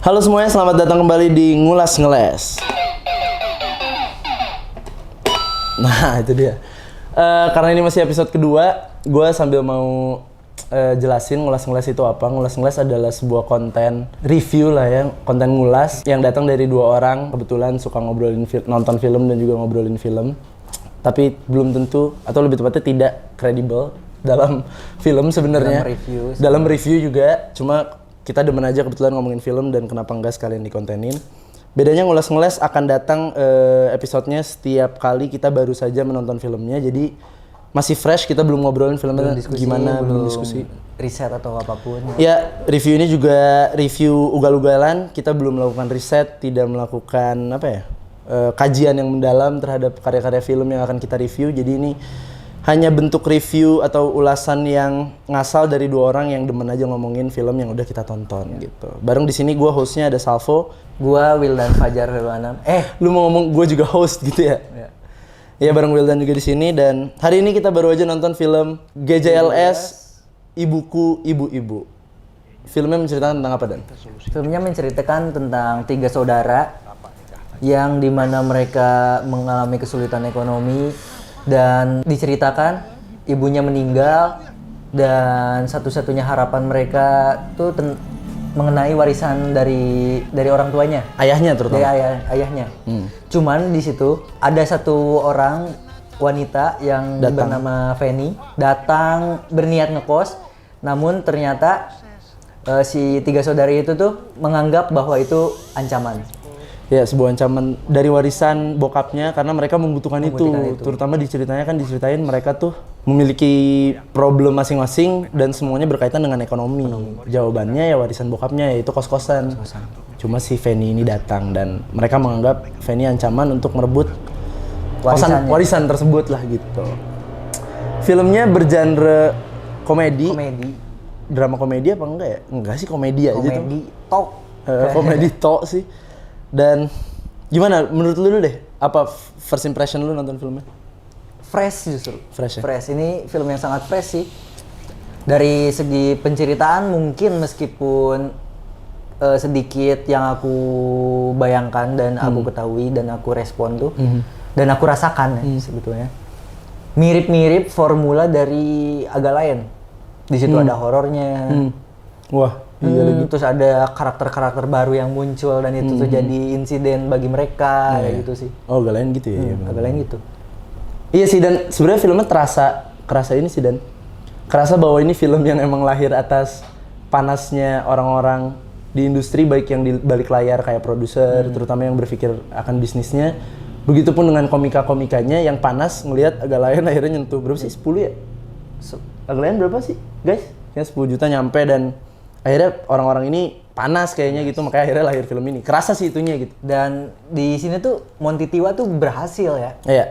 Halo semuanya, selamat datang kembali di Ngulas Ngeles. Nah itu dia. Karena ini masih episode kedua, gue sambil mau jelasin Ngulas Ngeles itu apa. Ngulas Ngeles adalah sebuah konten review lah ya, konten ngulas yang datang dari dua orang kebetulan suka ngobrolin nonton film dan juga ngobrolin film. Tapi belum tentu, atau lebih tepatnya tidak kredibel dalam film sebenarnya. Dalam review juga, cuma kita demen aja kebetulan ngomongin film dan kenapa enggak sekalian dikontenin. Bedanya Ngulas Ngeles akan datang episodenya setiap kali kita baru saja menonton filmnya. Jadi masih fresh, kita belum ngobrolin filmnya gimana, belum diskusi. Riset atau apapun. Ya, review ini juga review ugal-ugalan. Kita belum melakukan riset, tidak melakukan kajian yang mendalam terhadap karya-karya film yang akan kita review. Jadi ini hanya bentuk review atau ulasan yang ngasal dari dua orang yang demen aja ngomongin film yang udah kita tonton gitu. Bareng di sini gue hostnya ada Salvo. Gua Wildan Fajar Herwanam. Lu mau ngomong gue juga host gitu ya? Ya bareng Wildan juga di sini, dan hari ini kita baru aja nonton film GJLS Ibuku Ibu-Ibu. Filmnya menceritakan tentang apa, Dan? Filmnya menceritakan tentang tiga saudara yang dimana mereka mengalami kesulitan ekonomi dan diceritakan ibunya meninggal dan satu-satunya harapan mereka tuh mengenai warisan dari orang tuanya. Ayahnya terutama. Dari ayahnya. Cuman di situ ada satu orang wanita yang bernama Fanny datang berniat ngekos, namun ternyata si tiga saudari itu tuh menganggap bahwa itu ancaman. Ya, sebuah ancaman dari warisan bokapnya karena mereka membutuhkan itu. Terutama diceritain mereka tuh memiliki problem masing-masing dan semuanya berkaitan dengan ekonomi. Jawabannya ya warisan bokapnya, yaitu kos-kosan. Cuma si Fanny ini datang dan mereka menganggap Fanny ancaman untuk merebut warisan tersebut lah gitu. Filmnya bergenre komedi. Drama komedi apa enggak ya? Enggak sih, komedi aja tuh. Komedi tok. Komedi tok sih. Dan gimana menurut lu dulu deh, apa first impression lu nonton filmnya? Fresh justru. Fresh ya? Fresh, ini film yang sangat fresh sih. Dari segi penceritaan mungkin meskipun sedikit yang aku bayangkan dan aku ketahui dan aku respon tuh dan aku rasakan ya sebetulnya. Mirip-mirip formula dari Agak Lain. Di situ ada horornya. Wah. Iya, terus ada karakter-karakter baru yang muncul dan itu tuh jadi insiden bagi mereka kayak gitu sih. Oh, Agak Lain gitu ya. Agak Lain gitu. Iya sih, dan sebenarnya filmnya kerasa ini sih, Dan. Kerasa bahwa ini film yang emang lahir atas panasnya orang-orang di industri, baik yang di balik layar kayak produser, terutama yang berpikir akan bisnisnya. Begitupun dengan komika-komikanya yang panas ngelihat Agak Lain akhirnya nyentuh berapa sih? 10 ya? Agak Lain berapa sih, guys? Kayaknya 10 juta nyampe, dan akhirnya orang-orang ini panas kayaknya gitu, makanya akhirnya lahir film ini. Kerasa sih itunya gitu. Dan di sini tuh Monty Tiwa tuh berhasil ya. Iya.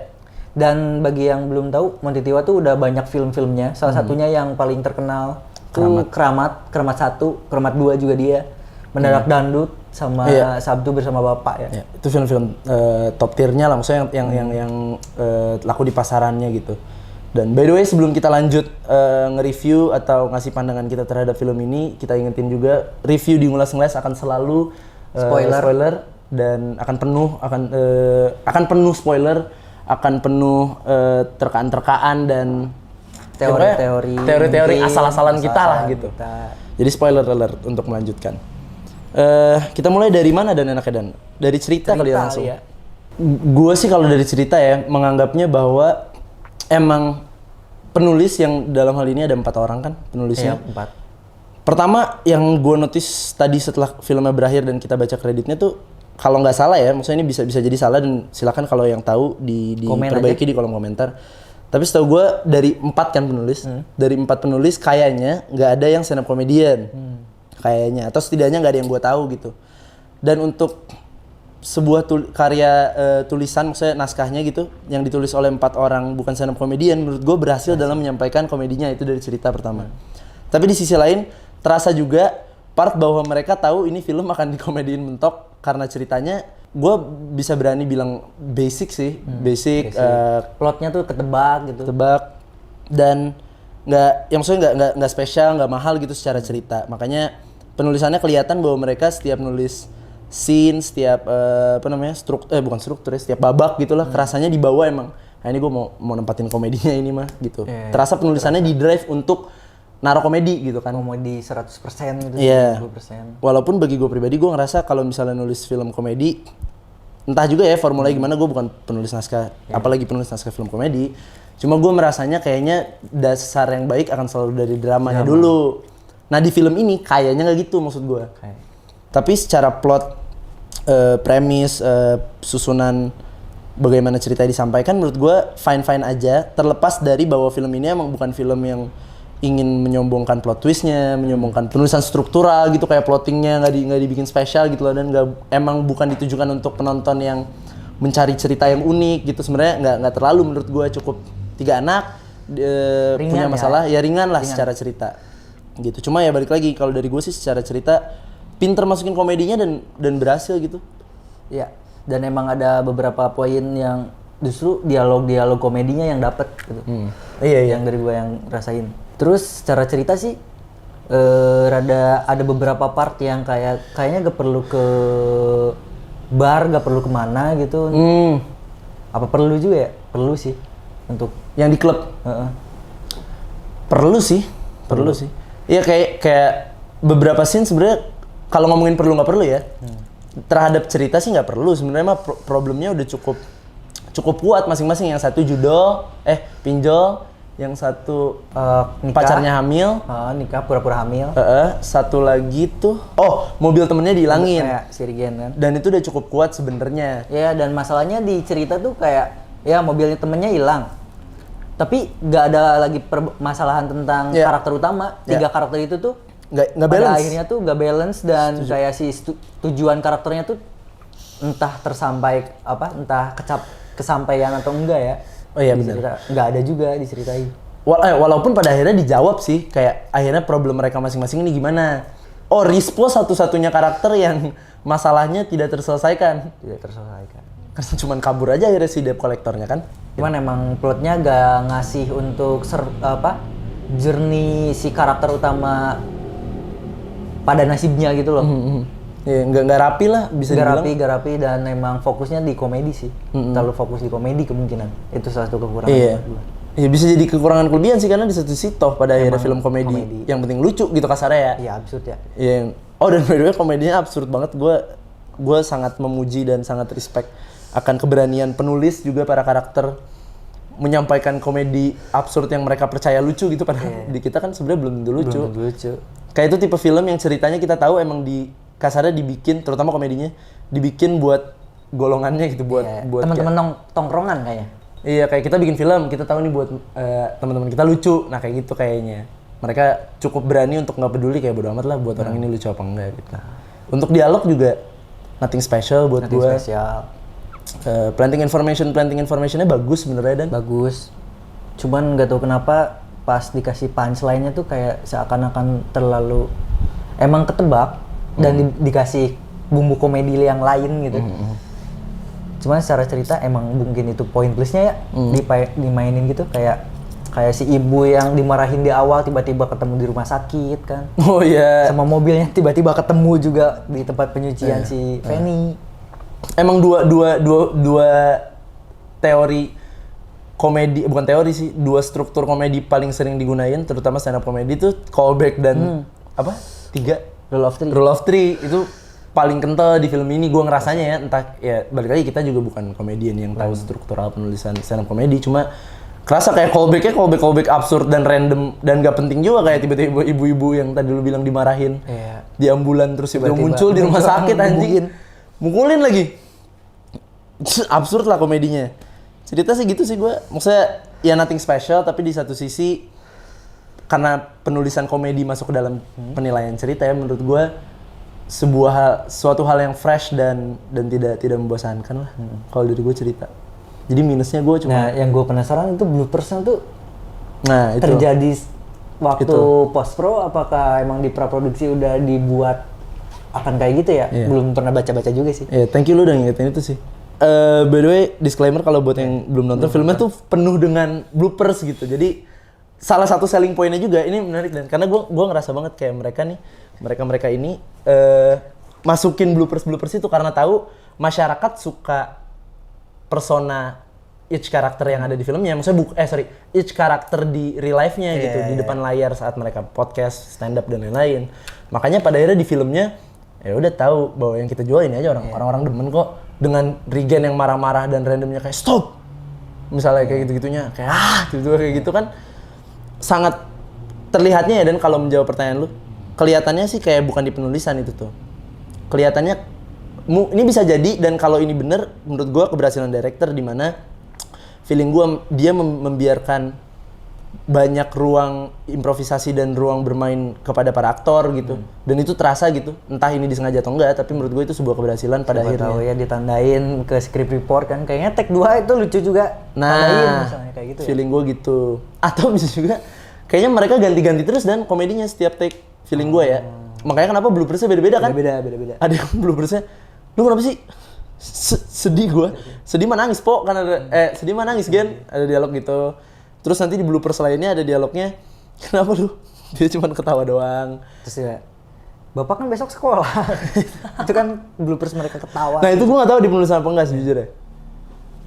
Dan bagi yang belum tahu, Monty Tiwa tuh udah banyak film-filmnya. Salah satunya yang paling terkenal tuh Keramat 1, Keramat 2 juga dia. Mendadak Dangdut sama Sabtu Bersama Bapak ya. Itu film-film top tier-nya lah, maksudnya yang laku di pasarannya gitu. Dan by the way, sebelum kita lanjut nge-review atau ngasih pandangan kita terhadap film ini, kita ingetin juga review di Ngulas Ngeles akan selalu spoiler dan akan penuh spoiler, akan penuh terkaan-terkaan dan teori-teori asal-asalan kita lah gitu. Jadi spoiler alert untuk melanjutkan. Kita mulai dari mana, Dan, enaknya, Dan? Dari cerita kali ya langsung. Ya. Gue sih kalau dari cerita ya menganggapnya bahwa emang penulis yang dalam hal ini ada 4 orang kan penulisnya. Iya, 4. Pertama yang gue notice tadi setelah filmnya berakhir dan kita baca kreditnya tuh, kalau nggak salah ya, maksudnya ini bisa jadi salah dan silakan kalau yang tahu diperbaiki di kolom komentar. Tapi setahu gue dari 4 kan penulis, dari 4 penulis kayaknya nggak ada yang stand up comedian, kayaknya, atau setidaknya nggak ada yang gue tahu gitu. Dan untuk sebuah karya tulisan, maksudnya naskahnya gitu, yang ditulis oleh 4 orang bukan stand up comedian, menurut gue berhasil dalam menyampaikan komedinya itu dari cerita pertama. Tapi di sisi lain terasa juga part bahwa mereka tahu ini film akan dikomediin mentok karena ceritanya gue bisa berani bilang basic sih, basic. Plotnya tuh ketebak gitu. Dan nggak, yang maksudnya nggak spesial, nggak mahal gitu secara cerita. Makanya penulisannya kelihatan bahwa mereka setiap nulis scene, setiap bukan struktur ya, setiap babak gitulah kerasanya dibawa emang. Nah ini gue mau nempatin komedinya ini mah gitu. Terasa penulisannya di drive untuk naruh komedi gitu kan. Komedi 100% gitu, 90%. Walaupun bagi gue pribadi gue ngerasa kalau misalnya nulis film komedi, entah juga ya formulanya gimana, gue bukan penulis naskah, apalagi penulis naskah film komedi. Cuma gue merasanya kayaknya dasar yang baik akan selalu dari dramanya dulu. Nah di film ini kayaknya nggak gitu maksud gue. Tapi secara plot, premis, susunan bagaimana cerita disampaikan, menurut gue fine aja. Terlepas dari bahwa film ini emang bukan film yang ingin menyombongkan plot twistnya, menyombongkan penulisan struktural gitu, kayak plottingnya nggak dibikin spesial gitu loh, dan emang bukan ditujukan untuk penonton yang mencari cerita yang unik gitu. Sebenarnya nggak terlalu, menurut gue cukup 3 anak punya masalah ya ringan lah secara cerita gitu. Cuma ya balik lagi kalau dari gue sih secara cerita pinter masukin komedinya dan berhasil gitu. Ya, dan emang ada beberapa poin yang justru dialog komedinya yang dapet gitu. Yang dari gue yang rasain. Terus secara cerita sih ada beberapa part yang kayaknya gak perlu ke bar, gak perlu kemana gitu. Apa perlu juga ya? Perlu sih untuk yang di klub. Perlu sih. Iya kayak beberapa scene sebenarnya kalau ngomongin perlu nggak perlu ya. Terhadap cerita sih nggak perlu sebenarnya mah, problemnya udah cukup kuat masing-masing. Yang satu pinjol, yang satu nikah. Pacarnya hamil, nikah pura-pura hamil. Satu lagi tuh mobil temennya dihilangin. Kayak Sirigen kan. Dan itu udah cukup kuat sebenarnya. Ya, dan masalahnya di cerita tuh kayak ya mobilnya temennya hilang. Tapi nggak ada lagi permasalahan tentang karakter utama. 3 karakter itu tuh nggak balance. Pada akhirnya tuh nggak balance, dan kayak si tujuan karakternya tuh entah kesampaian atau enggak ya. Oh iya benar. Nggak ada juga diceritain. Walaupun pada akhirnya dijawab sih, kayak akhirnya problem mereka masing-masing ini gimana. Rispo satu-satunya karakter yang masalahnya tidak terselesaikan. Karena cuman kabur aja akhirnya si debt kolektornya kan. Cuman emang plotnya gak ngasih untuk journey si karakter utama pada nasibnya gitu loh. Ya, nggak rapi lah bisa dibilang. Gak rapi, dan emang fokusnya di komedi sih. Terlalu fokus di komedi kemungkinan. Itu salah satu kekurangan. Iya bisa jadi kekurangan kelebihan sih, karena di satu sisi toh pada akhirnya film komedi yang penting lucu gitu kasarnya ya. Iya absurd ya. Iya. Dan by the way komedinya absurd banget. Gue sangat memuji dan sangat respect akan keberanian penulis juga para karakter menyampaikan komedi absurd yang mereka percaya lucu gitu, padahal di kita kan sebenarnya belum tentu lucu. Kayak itu tipe film yang ceritanya kita tahu emang kasarnya dibikin, terutama komedinya dibikin buat golongannya gitu, buat teman-teman tongkrongan kayaknya. Iya, kayak kita bikin film, kita tahu nih buat teman-teman kita lucu. Nah, kayak gitu kayaknya. Mereka cukup berani untuk nggak peduli, kayak bodo amat lah buat orang ini lucu apa enggak gitu. Untuk dialog juga nothing special buat gue. Planting informationnya bagus sebenarnya, dan bagus. Cuman nggak tahu kenapa pas dikasih punchline-nya tuh kayak seakan-akan terlalu emang ketebak dan dikasih bumbu komedi yang lain gitu. Cuman secara cerita emang mungkin itu pointless-nya ya, dimainin gitu, kayak si ibu yang dimarahin di awal tiba-tiba ketemu di rumah sakit kan. Oh iya. Sama mobilnya tiba-tiba ketemu juga di tempat penyucian si Fanny. Emang dua teori komedi, bukan teori sih, 2 struktur komedi paling sering digunain, terutama stand up komedi tuh callback dan 3 Rule of Three itu paling kental di film ini gue ngerasanya ya. Entah ya, balik lagi kita juga bukan komedian yang tahu struktural penulisan stand up komedi, cuma kerasa kayak callback absurd dan random dan gak penting juga, kayak tiba-tiba ibu-ibu yang tadi lu bilang dimarahin di ambulan terus tiba-tiba muncul di rumah sakit anjing, mukulin lagi. Absurd lah komedinya. Cerita sih gitu sih gue, maksudnya ya nothing special, tapi di satu sisi karena penulisan komedi masuk ke dalam penilaian cerita ya, menurut gue suatu hal yang fresh dan tidak membosankan lah kalau dari gue cerita. Jadi minusnya gue cuma. Nah, yang gue penasaran itu bloopersnya tuh itu terjadi waktu post pro, apakah emang di praproduksi udah dibuat akan kayak gitu ya? Belum pernah baca-baca juga sih. Thank you lu udah ngingetin itu sih. By the way, disclaimer kalau buat yang belum nonton, filmnya tuh penuh dengan bloopers gitu. Jadi salah satu selling point-nya juga ini menarik, dan karena gue ngerasa banget kayak mereka ini masukin bloopers itu karena tahu masyarakat suka persona each karakter yang ada di filmnya, maksudnya each karakter di real life-nya gitu, di depan layar saat mereka podcast, stand up dan lain-lain. Makanya pada akhirnya di filmnya ya udah tahu bahwa yang kita jual ini aja, orang-orang demen kok dengan Regen yang marah-marah dan randomnya kayak stop. Misalnya kayak gitu-gitunya, kayak kayak gitu kan sangat terlihatnya ya. Dan kalau menjawab pertanyaan lu, kelihatannya sih kayak bukan di penulisan itu tuh. Kelihatannya ini bisa jadi, dan kalau ini bener menurut gua keberhasilan director, di mana feeling gua dia membiarkan banyak ruang improvisasi dan ruang bermain kepada para aktor gitu. Dan itu terasa gitu. Entah ini disengaja atau enggak, tapi menurut gue itu sebuah keberhasilan pada akhirnya. Tahu ya, ditandain ke script report kan, kayaknya take 2 itu lucu juga. Nah, misalnya kayak gitu. Feeling gue gitu. Atau bisa juga kayaknya mereka ganti-ganti terus dan komedinya setiap take, feeling gue ya. Makanya kenapa bloopersnya beda-beda kan? Beda-beda. Ada yang bloopersnya, lu kenapa sih? Sedih gue. Sedih mah nangis, Po. Kan ada sedih mah nangis, Gen. Ada dialog gitu. Terus nanti di bloopers lainnya ada dialognya, kenapa lu? Dia cuma ketawa doang. Terus ya, Bapak kan besok sekolah. Itu kan bloopers mereka ketawa. Nah itu gue gak tahu di penulisan apa enggak sejujurnya.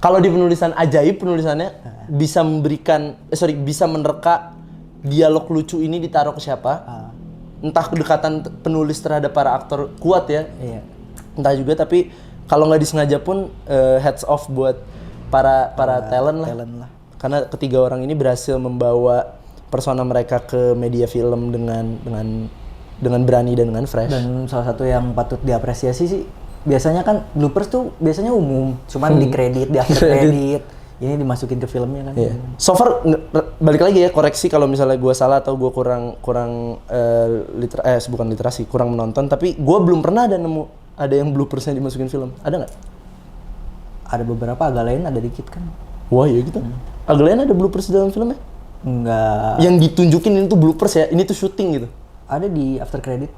Kalau di penulisan ajaib, penulisannya bisa memberikan, bisa menerka dialog lucu ini ditaruh ke siapa. Entah kedekatan penulis terhadap para aktor kuat ya. Iya. Entah juga, tapi kalau nggak disengaja pun heads off buat para talent lah. Karena ketiga orang ini berhasil membawa persona mereka ke media film dengan berani dan dengan fresh. Dan salah satu yang patut diapresiasi sih, biasanya kan bloopers tuh biasanya umum, cuman di kredit, di after kredit. Ini dimasukin ke filmnya kan. Iya. So far balik lagi ya, koreksi kalau misalnya gue salah atau gue kurang bukan literasi, kurang menonton, tapi gue belum pernah ada yang bloopersnya dimasukin film. Ada nggak? Ada beberapa, agak lain ada dikit kan. Wah iya gitu. Agak lain ada bloopers di dalam filmnya? Enggak. Yang ditunjukin ini tuh bloopers ya, ini tuh syuting gitu? Ada di after credit.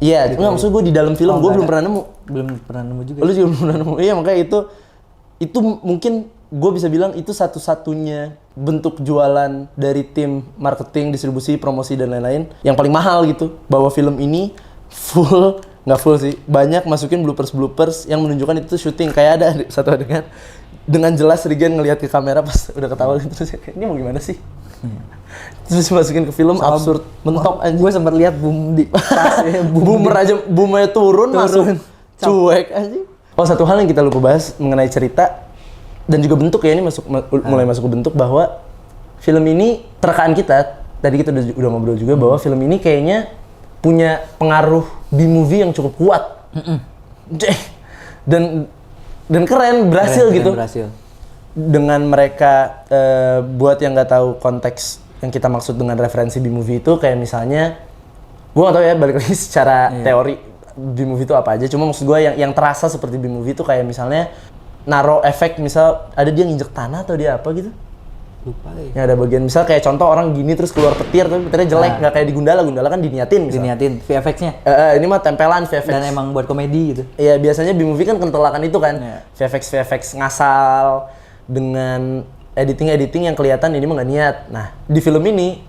Iya, enggak, maksud gue di dalam film, gue belum pernah nemu. Belum pernah nemu juga. Lu juga belum pernah nemu. Iya, makanya itu mungkin gue bisa bilang itu satu-satunya bentuk jualan dari tim marketing, distribusi, promosi dan lain-lain yang paling mahal gitu. Bahwa film ini nggak full sih, banyak masukin bloopers yang menunjukkan itu syuting. Kayak ada satu adegan dengan jelas Regen ngelihat ke kamera pas udah ketawa gitu, terus kayak ini mau gimana sih? Terus masukin ke film absurd, mentok aja. Gue sempat lihat boom di boomnya turun langsung cuek aja. Oh, satu hal yang kita lupa bahas mengenai cerita dan juga bentuk ya, ini mulai masuk ke bentuk, bahwa film ini terkaan kita tadi kita udah ngobrol juga bahwa film ini kayaknya punya pengaruh B-movie yang cukup kuat. Dan keren, berhasil gitu. Berhasil. Dengan mereka buat yang nggak tahu konteks yang kita maksud dengan referensi B-movie itu, kayak misalnya gue nggak tahu ya, balik lagi secara teori B-movie itu apa aja, cuma maksud gue yang terasa seperti B-movie itu kayak misalnya naro efek, misal ada dia nginjek tanah atau dia apa gitu, lupa ya. Yang ada bagian misal kayak contoh orang gini terus keluar petir tapi petirnya jelek, nggak kayak di Gundala kan diniatin misal. Diniatin VFX-nya. Ini mah tempelan VFX. Dan emang buat komedi gitu. Iya, biasanya B-movie kan kentelakan itu kan. VFX ngasal dengan editing yang kelihatan ini mah nggak niat. Nah, di film ini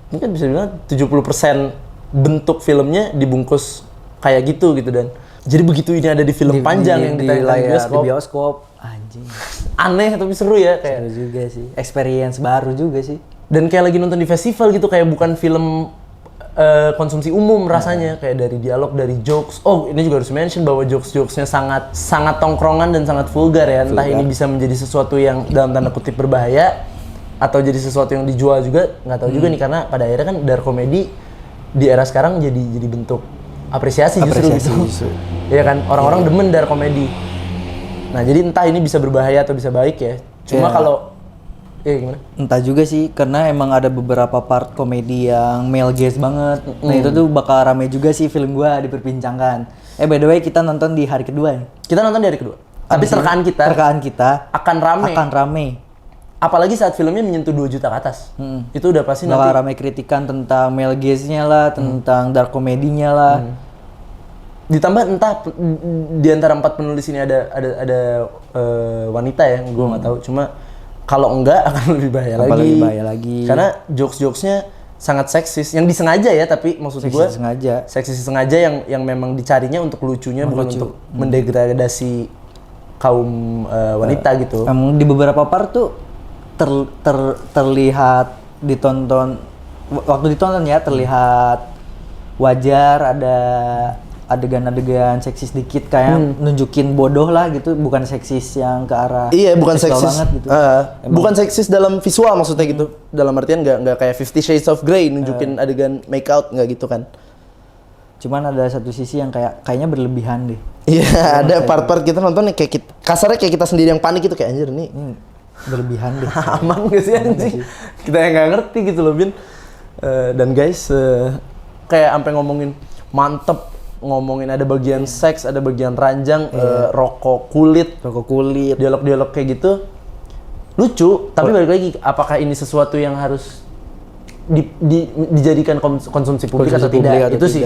kan bisa bilang 70% bentuk filmnya dibungkus kayak gitu dan jadi begitu ini ada di film panjang yang ditayangkan di bioskop. Anjing. Aneh tapi seru ya, kayak. Seru juga sih. Experience baru juga sih. Dan kayak lagi nonton di festival gitu, kayak bukan film konsumsi umum rasanya, kayak dari dialog, dari jokes. Oh, ini juga harus mention bahwa jokes-jokesnya sangat tongkrongan dan sangat vulgar ya. Entah ini bisa menjadi sesuatu yang dalam tanda kutip berbahaya atau jadi sesuatu yang dijual juga, nggak tahu juga nih, karena pada akhirnya kan dark comedy di era sekarang jadi bentuk apresiasi justru gitu. Iya kan, orang-orang demen dark comedy. Nah, jadi entah ini bisa berbahaya atau bisa baik ya. Cuma kalau gimana? Entah juga sih, karena emang ada beberapa part komedi yang male gaze banget. Nah, itu tuh bakal rame juga sih film gua diperbincangkan. By the way, kita nonton di hari kedua nih. Kita nonton di hari kedua. Tapi terkaan kita akan rame. Apalagi saat filmnya menyentuh 2 juta ke atas. Itu udah pasti bakal nanti rame kritikan tentang male gaze-nya lah, tentang dark comedy-nya lah. Ditambah entah di antara 4 penulis ini ada wanita ya, gue nggak tahu. Cuma Kalau enggak akan lebih bahaya lagi. Lebih bahaya lagi. Karena jokes-jokesnya sangat seksis, yang disengaja ya, tapi maksud gue seksis sengaja yang memang dicarinya untuk lucunya, bukan untuk mendegradasi kaum wanita gitu. Di beberapa part tuh terlihat ditonton, waktu ditonton ya terlihat wajar, ada adegan-adegan seksis dikit kayak nunjukin bodoh lah gitu, bukan seksis yang ke arah bukan seksis banget gitu. Bukan seksis dalam visual maksudnya gitu, dalam artian nggak kayak 50 Shades of Grey nunjukin adegan make out, nggak gitu kan. Cuman ada satu sisi yang kayaknya berlebihan deh. Iya, ada part-part kita nonton kayak kasarnya kayak kita sendiri yang panik gitu, kayak anjir nih berlebihan deh. Aman gak sih anjing? Kita yang nggak ngerti gitu loh, Bin. Dan guys kayak sampai ngomongin mantep, ngomongin ada bagian seks, ada bagian ranjang, rokok kulit, dialog-dialog kayak gitu lucu. Tapi balik lagi, apakah ini sesuatu yang harus dijadikan konsumsi publik atau tidak? Itu sih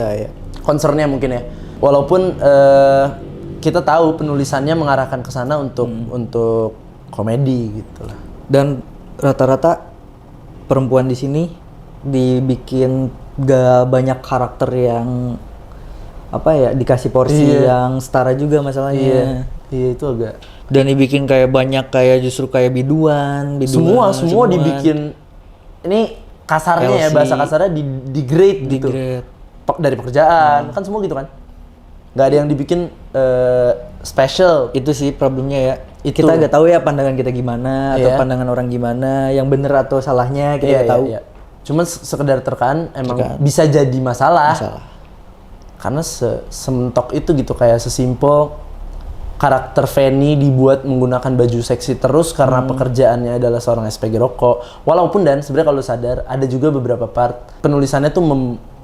concernnya mungkin ya. Walaupun kita tahu penulisannya mengarahkan ke sana untuk komedi gitu lah. Dan rata-rata perempuan di sini dibikin gak banyak karakter yang dikasih porsi yang setara juga masalahnya. Iya itu agak. Dan dibikin kayak banyak kayak justru kayak biduan. Semua dibikin, ini kasarnya LC. Ya bahasa kasarnya di grade gitu. Dari pekerjaan kan semua gitu kan. Nggak ada yang dibikin special. Itu sih problemnya ya. Kita nggak tahu ya pandangan kita gimana atau pandangan orang gimana, yang bener atau salahnya kita nggak tahu. Cuman sekedar terkaan emang bisa jadi masalah. Karena sementok itu gitu, kayak sesimpel karakter Fanny dibuat menggunakan baju seksi terus karena pekerjaannya adalah seorang SPG rokok. Walaupun dan sebenarnya kalau sadar ada juga beberapa part penulisannya tuh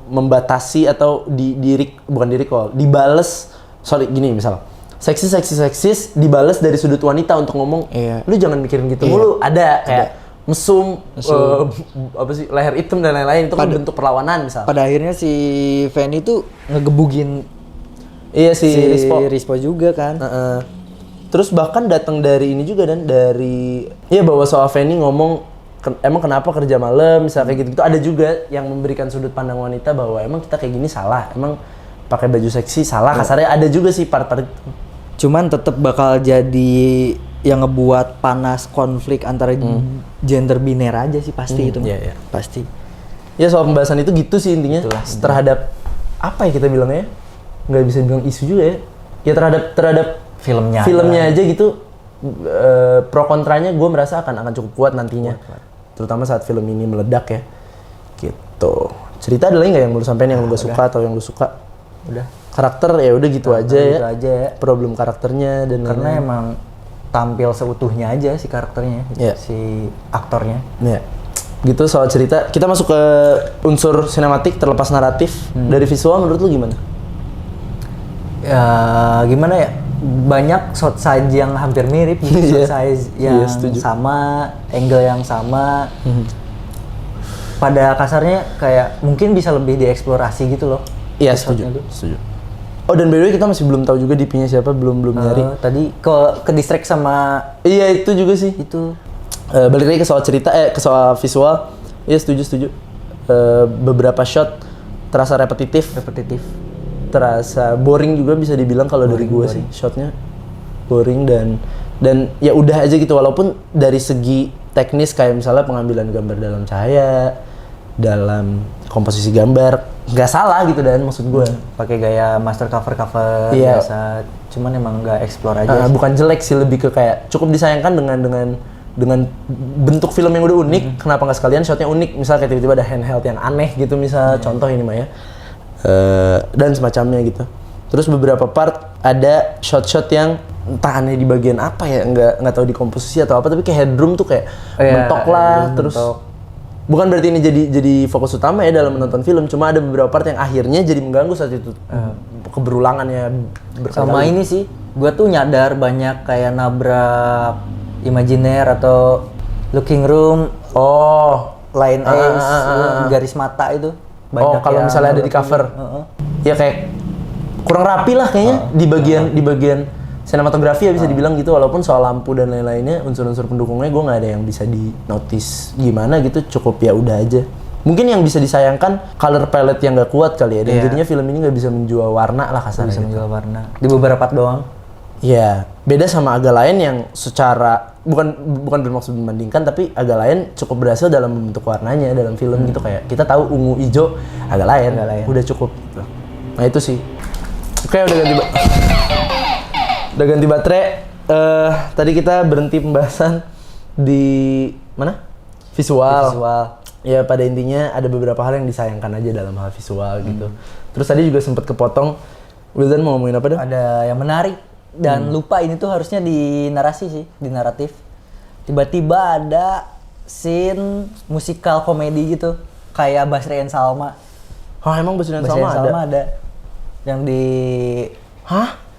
membatasi atau dibales. Sorry gini misal seksis dibales dari sudut wanita untuk ngomong, lu jangan mikirin gitu mulu. Ada kayak mesum. Leher hitam dan lain-lain, itu kan bentuk perlawanan misal. Pada akhirnya si Fanny tuh ngegebugin si Rispo juga kan. Terus bahkan datang dari ini juga, dan dari bahwa soal Fanny ngomong emang kenapa kerja malam misalnya kayak gitu. Ada juga yang memberikan sudut pandang wanita bahwa emang kita kayak gini salah, emang pakai baju seksi salah. Kasarnya ada juga sih part-part itu. Cuman tetap bakal jadi yang ngebuat panas konflik antara gender biner aja sih pasti itu. Pasti. Ya soal pembahasan itu gitu sih intinya. Itulah, terhadap apa ya kita bilangnya? Nggak bisa bilang isu juga ya. Ya terhadap filmnya aja gitu. Pro kontranya gue merasa akan cukup kuat nantinya. Terutama saat film ini meledak ya. Gitu. Cerita ada lagi nggak yang lu sampein yang lu gak suka atau yang lu suka? Udah. Karakter ya udah gitu aja ya. Problem karakternya dan karena emang tampil seutuhnya aja si karakternya, si aktornya. Gitu soal cerita. Kita masuk ke unsur sinematik terlepas naratif. Dari visual menurut lu gimana? Ya gimana ya? Banyak shot size yang hampir mirip gitu. Shot size yang sama, angle yang sama. Pada kasarnya kayak mungkin bisa lebih dieksplorasi gitu loh. Iya, setuju. Oh, dan by the way kita masih belum tahu juga DP-nya siapa, belum nyari. Tadi ke distract sama itu juga sih. Itu. Balik lagi ke soal cerita, ke soal visual. Iya, setuju. Beberapa shot terasa repetitif. Terasa boring juga bisa dibilang kalau dari gue sih. Shotnya boring dan ya udah aja gitu, walaupun dari segi teknis kayak misalnya pengambilan gambar dalam cahaya, dalam komposisi gambar nggak salah gitu, dan maksud gue pakai gaya master cover biasa, cuman emang nggak explore aja. Bukan jelek sih, lebih ke kayak cukup disayangkan dengan bentuk film yang udah unik. Kenapa nggak sekalian shotnya unik, misalnya kayak tiba-tiba ada handheld yang aneh gitu misal, contoh ini mah ya, dan semacamnya gitu. Terus beberapa part ada shot-shot yang entah aneh di bagian apa ya, nggak tahu di komposisi atau apa, tapi kayak headroom tuh kayak mentok lah, terus bukan berarti ini jadi fokus utama ya dalam menonton film, cuma ada beberapa part yang akhirnya jadi mengganggu saat itu. Keberulangannya berkali-kali. Sama ini sih, gue tuh nyadar banyak kayak nabrak imajiner atau looking room, line ace, garis mata itu. Banyak kalau misalnya ada di cover, ya kayak kurang rapi lah kayaknya di bagian sinematografi ya bisa dibilang gitu, walaupun soal lampu dan lain-lainnya unsur-unsur pendukungnya gue nggak ada yang bisa di notice gimana gitu, cukup ya udah aja. Mungkin yang bisa disayangkan color palette yang nggak kuat kali ya, dan jadinya film ini nggak bisa menjual warna lah kasarnya. Bisa menjual warna di beberapa part doang. Iya, beda sama Aga Lain yang secara bukan bermaksud membandingkan, tapi Aga Lain cukup berhasil dalam membentuk warnanya dalam film gitu, kayak kita tahu ungu hijau Aga Lain. Udah cukup gitu. Nah itu sih. Oke, udah ganti baterai. Tadi kita berhenti pembahasan di mana? Visual. Ya pada intinya ada beberapa hal yang disayangkan aja dalam hal visual gitu. Terus tadi juga sempat kepotong. Wildan mau ngomongin apa dong? Ada yang menarik dan lupa ini tuh harusnya di narasi sih, di naratif. Tiba-tiba ada scene musikal komedi gitu, kayak Basri and Salma. Hah, emang Basri and Basri Salma and Salma ada. Yang di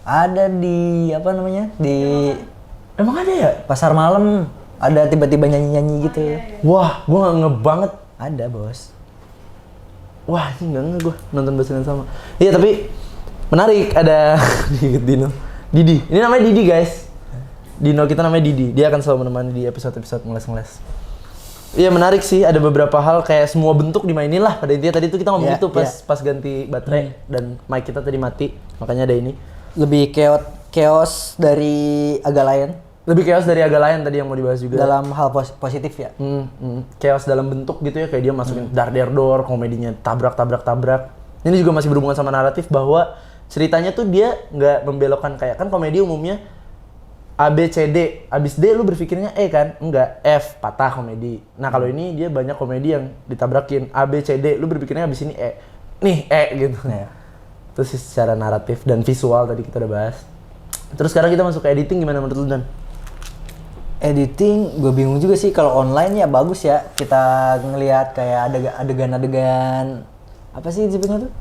ada di apa namanya? Di emang ada ya? pasar malam ada tiba-tiba nyanyi-nyanyi gitu. Wah, gua nggak nge banget. Ada, Bos. Wah, ini nggak gua nonton Basri and Salma. Iya, tapi menarik ada Didi. Ini namanya Didi, guys. Dino kita namanya Didi. Dia akan selalu menemani di episode-episode ngeles-ngeles. Iya, menarik sih. Ada beberapa hal kayak semua bentuk dimainin lah. Pada intinya tadi tuh kita ngomong gitu pas ganti baterai dan mic kita tadi mati. Makanya ada ini. Lebih chaos dari Aga Lain. Lebih chaos dari Aga Lain tadi yang mau dibahas juga. Dalam hal positif ya. Chaos dalam bentuk gitu ya, kayak dia masukin dar-der-dor, komedinya tabrak. Ini juga masih berhubungan sama naratif bahwa ceritanya tuh dia nggak membelokkan kayak kan komedi umumnya A, B, C, D. Abis D lu berpikirnya E kan? Enggak, F, patah komedi. Nah kalau ini dia banyak komedi yang ditabrakin A, B, C, D. Lu berpikirnya abis ini E. Nih, E gitu. Ya. Terus secara naratif dan visual tadi kita udah bahas. Terus sekarang kita masuk ke editing, gimana menurut lu, Dan? Editing, gue bingung juga sih. Kalau online ya bagus ya. Kita ngelihat kayak adegan-adegan apa sih disebutnya tuh?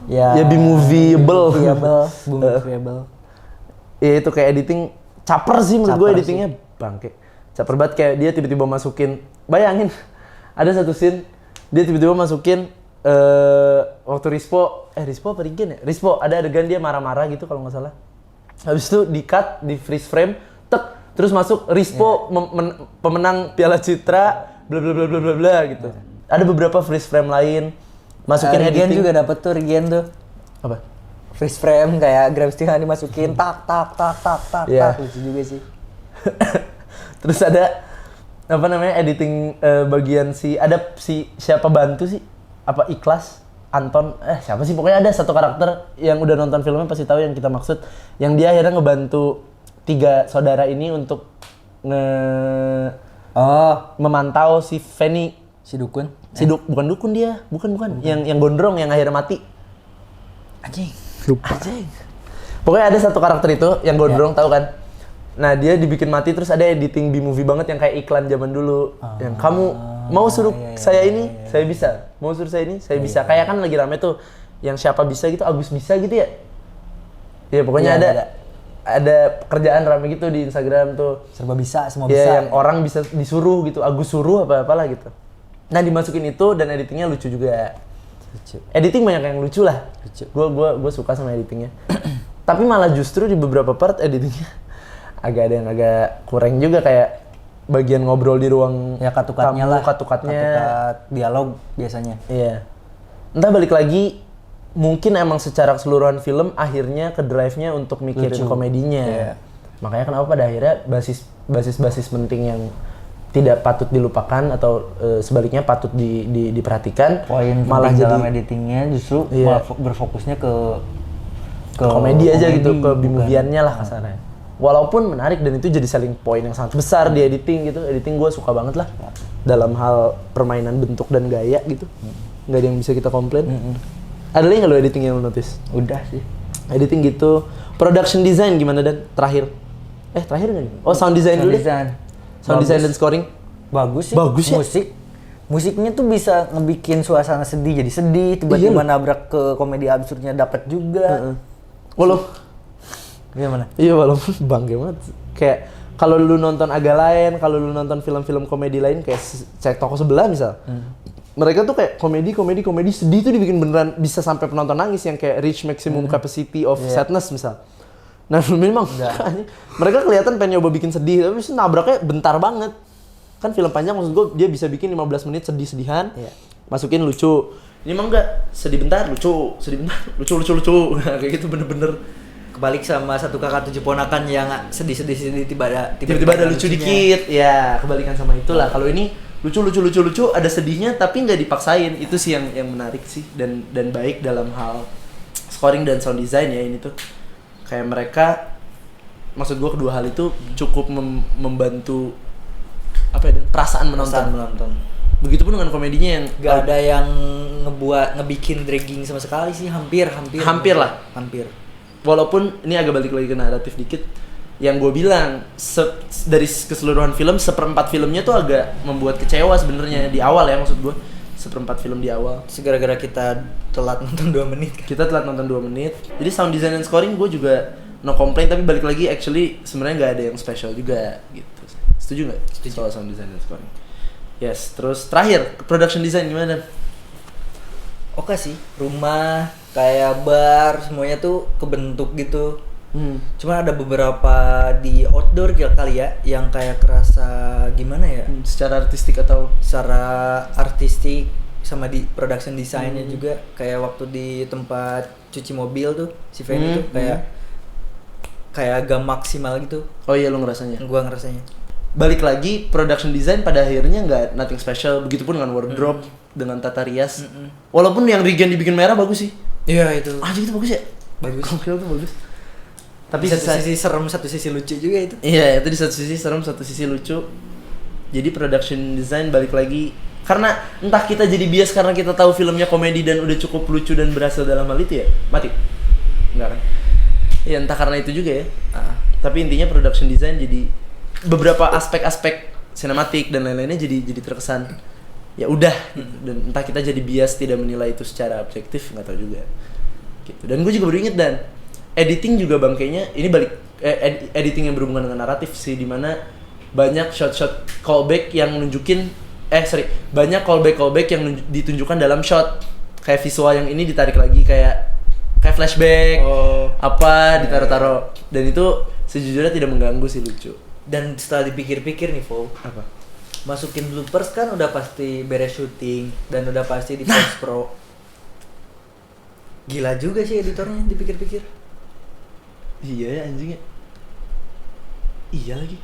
Ya B-movieable. Ya itu kayak editing caper sih menurut gue editingnya bangke. Caper banget kayak dia tiba-tiba masukin, bayangin ada satu scene dia tiba-tiba masukin waktu Rispo apa Rigen ya? Rispo ada adegan dia marah-marah gitu kalau nggak salah. Habis itu di cut, di freeze frame, terus masuk Rispo pemenang Piala Citra bla bla bla bla bla bla gitu. Ada beberapa freeze frame lain. Masukin Regen editing juga dapet tuh Regen tuh. apa? Freeze frame kayak grab stick dimasukin tak lucu juga sih. Terus ada apa namanya editing bagian ada siapa bantu sih? Apa Ikhlas? Anton siapa sih pokoknya ada satu karakter yang udah nonton filmnya pasti tahu yang kita maksud, yang dia akhirnya ngebantu 3 saudara ini untuk memantau si Feni. Si Dukun? Bukan Dukun dia, bukan. Yang gondrong yang akhirnya mati. Anjing. Lupa. Pokoknya ada satu karakter itu yang gondrong tahu kan? Nah, dia dibikin mati terus ada editing B-movie banget yang kayak iklan zaman dulu. Yang kamu mau suruh saya ini, saya bisa. Mau suruh saya ini, saya bisa. Kayak kan lagi rame tuh yang siapa bisa gitu, Agus bisa gitu ya. Ya pokoknya ada pekerjaan rame gitu di Instagram tuh. Serba bisa, semua ya, bisa. Yang orang bisa disuruh gitu, Agus suruh apa-apalah gitu. Nah, dimasukin itu dan editingnya lucu juga. Editing banyak yang lucu lah. Gue suka sama editingnya. Tapi malah justru di beberapa part editingnya agak ada yang agak kurang juga, kayak bagian ngobrol di ruang ya katukatnya lah. Katukat dialog biasanya. Iya. Entah balik lagi mungkin emang secara keseluruhan film akhirnya ke drive-nya untuk mikirin komedinya. Yeah. Makanya kenapa pada akhirnya basis penting yang tidak patut dilupakan atau sebaliknya patut diperhatikan. Poin malah jadi dalam editingnya justru malah berfokusnya ke komedi aja gitu, ke bimuviannya lah kasarnya. Walaupun menarik dan itu jadi selling point yang sangat besar di editing gitu. Editing gue suka banget lah dalam hal permainan bentuk dan gaya gitu. Nggak ada yang bisa kita komplain. Ada lagi nggak lo editing yang lo notice? Udah sih. Editing gitu. Production design gimana, Dan? Terakhir nggak nih? Oh, sound design dulu deh. Sound design dan scoring? Bagus sih. Bagus ya? Musiknya tuh bisa ngebikin suasana sedih jadi sedih, tiba-tiba nabrak ke komedi absurdnya dapet juga. Gimana? Iya, walaupun bangga banget. Kayak kalau lu nonton Aga Lain, kalau lu nonton film-film komedi lain kayak Cek Toko Sebelah misal. Mereka tuh kayak komedi sedih tuh dibikin beneran bisa sampai penonton nangis, yang kayak reach maximum capacity of sadness misal. Nah memang mereka kelihatan pengen nyoba bikin sedih, tapi nabraknya bentar banget. Kan film panjang maksud gue dia bisa bikin 15 menit sedih-sedihan, masukin lucu. Ini emang enggak, sedih bentar, lucu, sedih bentar, lucu. Kayak gitu bener-bener. Kebalik sama Satu Kakak Tujuh Ponakan yang sedih-sedih tiba-tiba ada lucu dikit. Ya, kebalikan sama itulah. Kalau ini lucu, ada sedihnya tapi nggak dipaksain. Itu sih yang menarik sih dan baik dalam hal scoring dan sound design ya ini tuh. Kayak mereka, maksud gue kedua hal itu cukup membantu apa ya, perasaan menonton. Begitupun dengan komedinya yang gak ada yang ngebikin dragging sama sekali sih, hampir lah. Walaupun ini agak balik lagi ke naratif dikit, yang gue bilang dari keseluruhan film, seperempat filmnya tuh agak membuat kecewa sebenarnya di awal ya, maksud gue seperempat film di awal. Gara-gara kita telat nonton 2 menit. Kita telat nonton 2 menit. Jadi sound design dan scoring gue juga no complain, tapi balik lagi actually sebenarnya nggak ada yang special juga gitu. Setuju nggak? Setuju. Soal sound design dan scoring. Yes, terus terakhir production design gimana? Oke sih, rumah kayak bar semuanya tuh kebentuk gitu. Cuma ada beberapa di outdoor kali ya yang kayak kerasa gimana ya? Secara artistik atau secara artistik sama di production desainnya juga, kayak waktu di tempat cuci mobil tuh si Fanny tuh kayak agak maksimal gitu. Oh iya, lu ngerasanya? Gua ngerasanya. Balik lagi, production design pada akhirnya nggak nothing special. Begitupun dengan wardrobe, dengan tata rias. Walaupun yang Regen dibikin merah bagus sih. Iya itu. Itu bagus ya? Bagus. Gokil tuh bagus. Tapi satu sisi serem, satu sisi lucu juga itu. Iya, itu di satu sisi serem, satu sisi lucu. Jadi production design balik lagi, karena entah kita jadi bias karena kita tahu filmnya komedi dan udah cukup lucu dan berhasil dalam hal itu ya. Mati? Enggak kan? Ya entah karena itu juga ya. Tapi intinya production design jadi beberapa aspek-aspek sinematik dan lain-lainnya jadi terkesan ya udah gitu. Dan entah kita jadi bias tidak menilai itu secara objektif, nggak tahu juga gitu. Dan gue juga baru inget, dan editing juga bangkainya ini balik editing yang berhubungan dengan naratif sih, dimana banyak shot callback yang nunjukin banyak callback yang ditunjukkan dalam shot, kayak visual yang ini ditarik lagi kayak flashback ditaruh-taruh, dan itu sejujurnya tidak mengganggu sih, lucu. Dan setelah dipikir-pikir nih, Fo, Apa? masukin bloopers kan udah pasti beres syuting dan udah pasti di post pro. Gila juga sih editornya dipikir-pikir. Iya ya anjingnya. Iya lagi.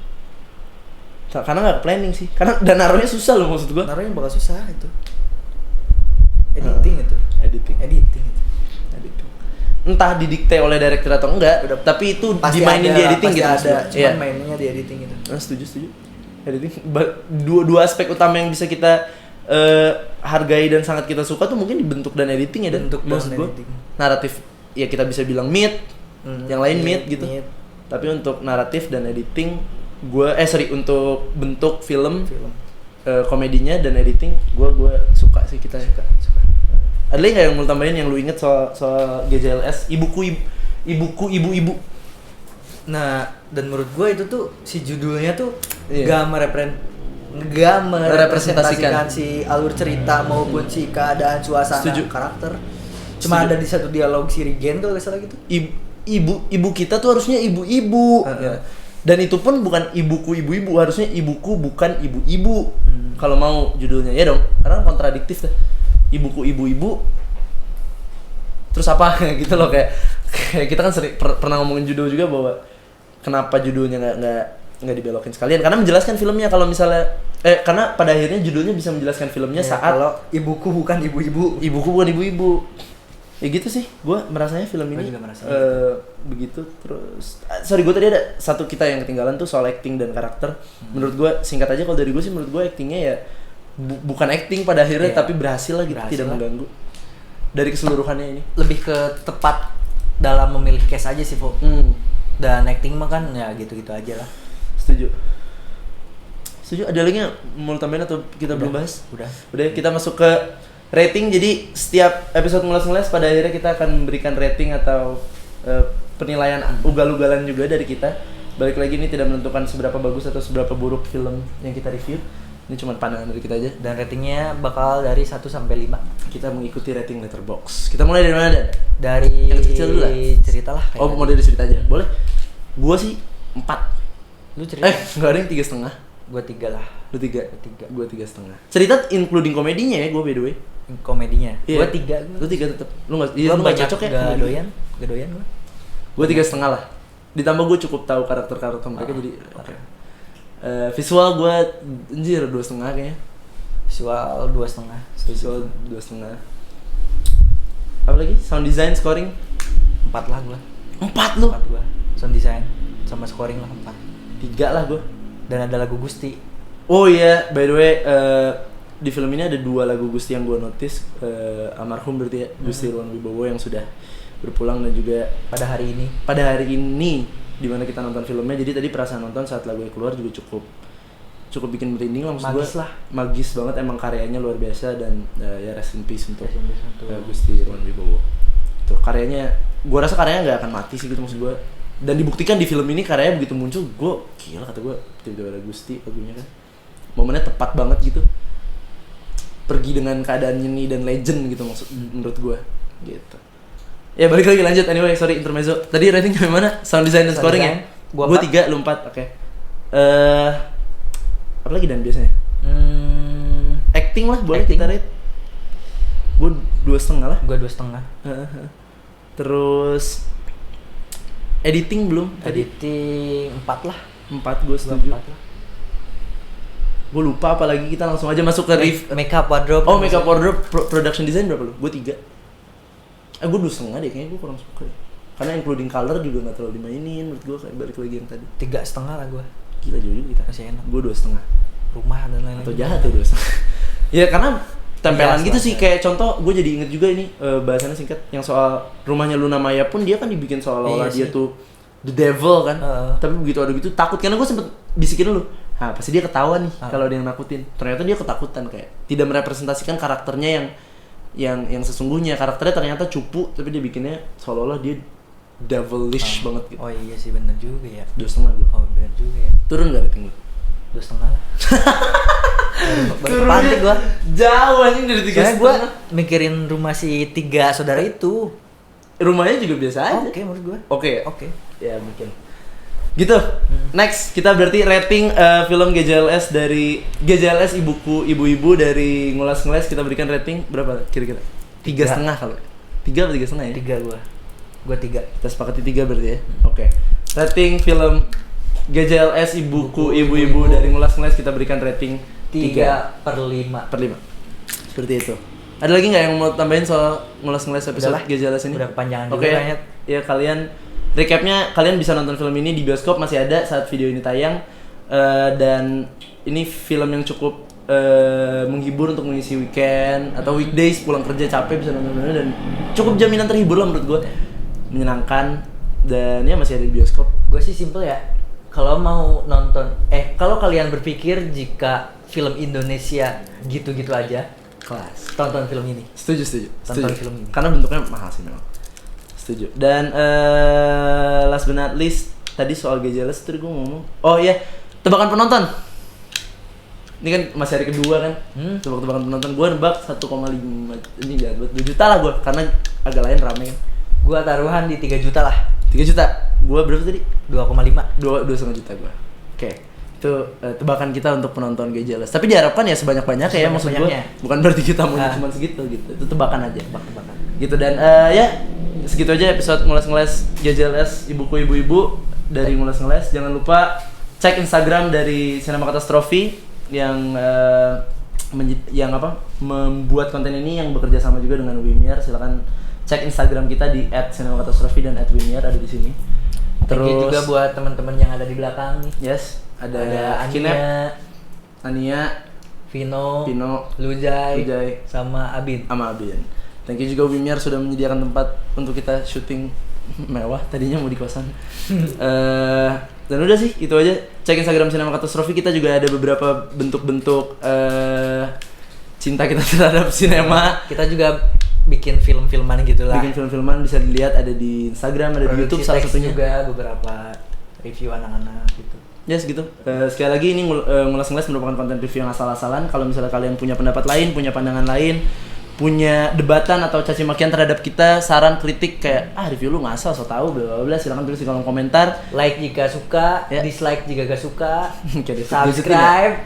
Karena nggak planning sih. Karena dan naruhnya susah loh, maksud gua. Naruhnya bakal susah itu. Editing itu. Editing. Entah didikte oleh director atau enggak, tapi itu pasti dimainin ada, di editing pasti gitu. Ada, cuman mainnya di editing itu. Setuju. Editing dua aspek utama yang bisa kita hargai dan sangat kita suka tuh mungkin dibentuk dan editing ya. Bentuk maksud dan gue editing. Naratif ya kita bisa bilang mid, yang lain mid gitu. Tapi untuk naratif dan editing untuk bentuk film. Komedinya dan editing gue suka sih, kita suka. Ada lagi nggak yang mau tambahin yang lu inget soal GJLS, ibuku ibu-ibu? Nah, dan menurut gue itu tuh si judulnya tuh gak merepresentasikan si alur cerita maupun si keadaan suasana karakter. Cuma ada di satu dialog si Regen kalau nggak salah gitu. Ibu kita tuh harusnya ibu-ibu. Dan itu pun bukan ibuku ibu-ibu, harusnya ibuku bukan ibu-ibu. Kalau mau judulnya ya dong, karena kontradiktif deh. Ibuku ibu-ibu terus apa gitu loh, kayak kita kan sering pernah ngomongin judul juga bahwa kenapa judulnya nggak dibelokin sekalian, karena menjelaskan filmnya. Kalau misalnya karena pada akhirnya judulnya bisa menjelaskan filmnya saat kalau ibuku bukan ibu-ibu ya gitu sih. Gue merasanya film ini begitu. Terus gue tadi ada satu kita yang ketinggalan tuh soal acting dan karakter. Menurut gue, singkat aja kalau dari gue sih, menurut gue actingnya ya bukan acting pada akhirnya, tapi berhasil lah gitu, tidak mengganggu dari keseluruhannya ini. Lebih ke tepat dalam memilih case aja sih, Fo. Dan acting mah kan ya gitu-gitu aja lah. Setuju. Ada lagi yang mau tambahin atau kita belum bahas? Udah, kita masuk ke rating. Jadi setiap episode ngeles pada akhirnya kita akan memberikan rating atau penilaian ugal-ugalan juga dari kita. Balik lagi, ini tidak menentukan seberapa bagus atau seberapa buruk film yang kita review. Ini cuma pandangan dari kita aja. Dan ratingnya bakal dari 1 sampai 5. Kita mengikuti rating Letterboxd. Kita mulai dari mana, Dan? Dari yang kecil dulu lah. Cerita lah. Oh, mau dari cerita aja. Boleh. Gua sih 4. Lu cerita. Enggak ada yang 3,5. Gua 3 lah. Lu 3? Gua 3. Gua 3,5. Cerita including komedinya ya, gua by the way. Komedinya. Iya. Gua 3. Lu 3 tetap. Lu enggak Gua lu nggak banyak cocok ya? Gak doyan gua. Gua 3,5 lah. Ditambah gua cukup tahu karakter-karakter mereka jadi oke. Visual gua anjir 2,5 kayaknya. Visual 2,5. Visual 2,5. Apa lagi? Sound design, scoring? 4 lah gua. 4 lu? 4 gua. Sound design sama scoring lah 4. 3 lah gua. Dan ada lagu Gusti. Oh iya, by the way, di film ini ada 2 lagu Gusti yang gue notice. Almarhum berarti ya, Gusti Irwan Wibowo yang sudah berpulang, dan juga Pada hari ini di mana kita nonton filmnya. Jadi tadi perasaan nonton saat lagunya keluar juga cukup bikin merinding lah, maksud gue. Magis lah. Magis banget, emang karyanya luar biasa, dan ya rest in peace untuk Untuk Gusti Irwan Wibowo. Tuh karyanya, gue rasa karyanya nggak akan mati sih gitu, maksud gue. Dan dibuktikan di film ini karyanya begitu muncul, gue gila, kata gue tiba-tiba ada Gusti lagunya kan. Momennya tepat banget gitu. Pergi dengan keadaan ini dan legend gitu menurut gue gitu. Ya balik lagi, lanjut anyway, sorry intermezzo. Tadi ratingnya gimana? Sound design dan scoring ya? Gue 3, lu 4, oke. Apa lagi Dan biasanya? Acting lah, boleh Acting. kita rate. Gue 2,5 lah. Gua 2,5. Terus editing belum? Editing 4 lah. 4 gue setuju. 4 lah. Gue lupa, apalagi kita langsung aja masuk ke Makeup, wardrobe. Oh, makeup, wardrobe, production design berapa lu? Gue 3. Gue 2,5 deh, kayaknya gue kurang suka deh. Karena including color juga gak terlalu dimainin menurut gue, kayak balik lagi yang tadi. 3,5 lah gua. Gila jauh juga kita. Masih enak. Gue 2,5. Rumah dan lain-lain. Atau jahat ya 2,5. Ya karena tempelan Iya, gitu sih, selama. kayak contoh gue jadi inget juga ini bahasannya singkat yang soal rumahnya Luna Maya pun dia kan dibikin seolah-olah Iya dia sih. tuh the devil kan. Tapi Tapi begitu ada gitu takut, karena gue sempet bisikin dulu. Pasti dia ketawa nih kalau dia nakutin. Ternyata dia ketakutan, kayak tidak merepresentasikan karakternya yang sesungguhnya. Karakternya ternyata cupu, tapi dia bikinnya seolah-olah dia devilish banget gitu. Oh iya sih, bener juga ya. 2,5 gue. Oh bener juga ya. Turun gak rating lu? 2,5 lah. Baru pantik gua. Jauh anjing dari 3,5. Soalnya gua mikirin rumah si 3 saudara itu. Rumahnya juga biasa aja. Oke menurut gua. Oke. Oke. Ya mungkin. Gitu. Next kita berarti rating film GJLS dari GJLS ibu-ibu dari ngulas-ngulas, kita berikan rating berapa kira-kira? 3,5 kalau. 3 atau 3,5 ya? 3 gua. Gua 3. Kita sepakati 3 berarti ya. Oke. Rating film GJLS ibu-ibu dari ngulas-ngulas kita berikan rating 3/5. 3/5. Seperti itu. Ada lagi nggak yang mau tambahin soal ngulas-ngulas episode Udahlah. GJLS ini? Udah kepanjangan Oke, juga kayaknya. ya kalian recapnya, kalian bisa nonton film ini di bioskop, masih ada saat video ini tayang. Dan ini film yang cukup menghibur untuk mengisi weekend atau weekdays, pulang kerja capek bisa nonton, dan cukup jaminan terhibur lah menurut gue. Menyenangkan, dan ya masih ada di bioskop. Gue sih simple ya. Kalau mau nonton, kalau kalian berpikir jika film Indonesia gitu-gitu aja, Kelas. tonton film ini. Setuju. Tonton film ini. Karena bentuknya mahal sih memang. Setuju. Dan last but not least, tadi soal GJLS tadi gue ngomong. Oh iya, tebakan penonton. Ini kan masih hari kedua kan. Tebak-tebakan penonton. Gue nebak 1,5. Ini jangan buat 2 juta lah gue, karena agak lain rame kan. Gua taruhan di 3 juta lah. 3 juta. Gue berapa tadi? 2,5. 2,5 juta gue. Oke. Itu tebakan kita untuk penonton GJLS. Tapi diharapkan ya sebanyak-banyaknya ya, maksud gue. Sebanyak-banyaknya. Bukan berarti kita mau cuma segitu gitu. Itu tebakan aja. Tebak-tebakan. Gitu, dan ya segitu aja episode ngulas-ngulas GJLS ibu-ibu dari ngulas-ngulas. Jangan lupa cek Instagram dari Cinema Catastrophe yang membuat konten ini, yang bekerja sama juga dengan Wimier. Silakan cek Instagram kita di @cinemacatastrophe dan @wimier, ada di sini. Thank you juga buat teman-teman yang ada di belakang nih. Yes, ada Ania, Ania, Vino, Pino, Lujay, Lujay, sama Abin. sama Abin. Thank you juga Wimier sudah menyediakan tempat untuk kita syuting mewah. Tadinya mau di kosan. Dan udah sih, itu aja. Cek Instagram Cinema Catastrophe. Kita juga ada beberapa bentuk-bentuk cinta kita terhadap sinema. Kita juga bikin film-filman gitu lah. Bikin film-filman, bisa dilihat ada di Instagram, ada di YouTube salah Produksi teks satunya. juga beberapa review anak-anak gitu. Yes gitu. Sekali lagi ini ngulas-ngulas merupakan konten review yang asal-asalan. Kalau misalnya kalian punya pendapat lain, punya pandangan lain, punya debatan atau caci makian terhadap kita, saran, kritik kayak review lu ngasal, so tau bla bla bla, silakan tulis di kolom komentar. Like jika suka, dislike jika gak suka.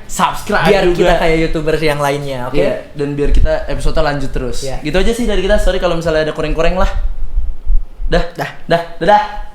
Subscribe biar biar juga. kita kayak YouTubers yang lainnya, oke? Iya, dan biar kita episode lanjut terus. Iya. Gitu aja sih dari kita. Sorry kalau misalnya ada kurang-kurang lah. Dadah.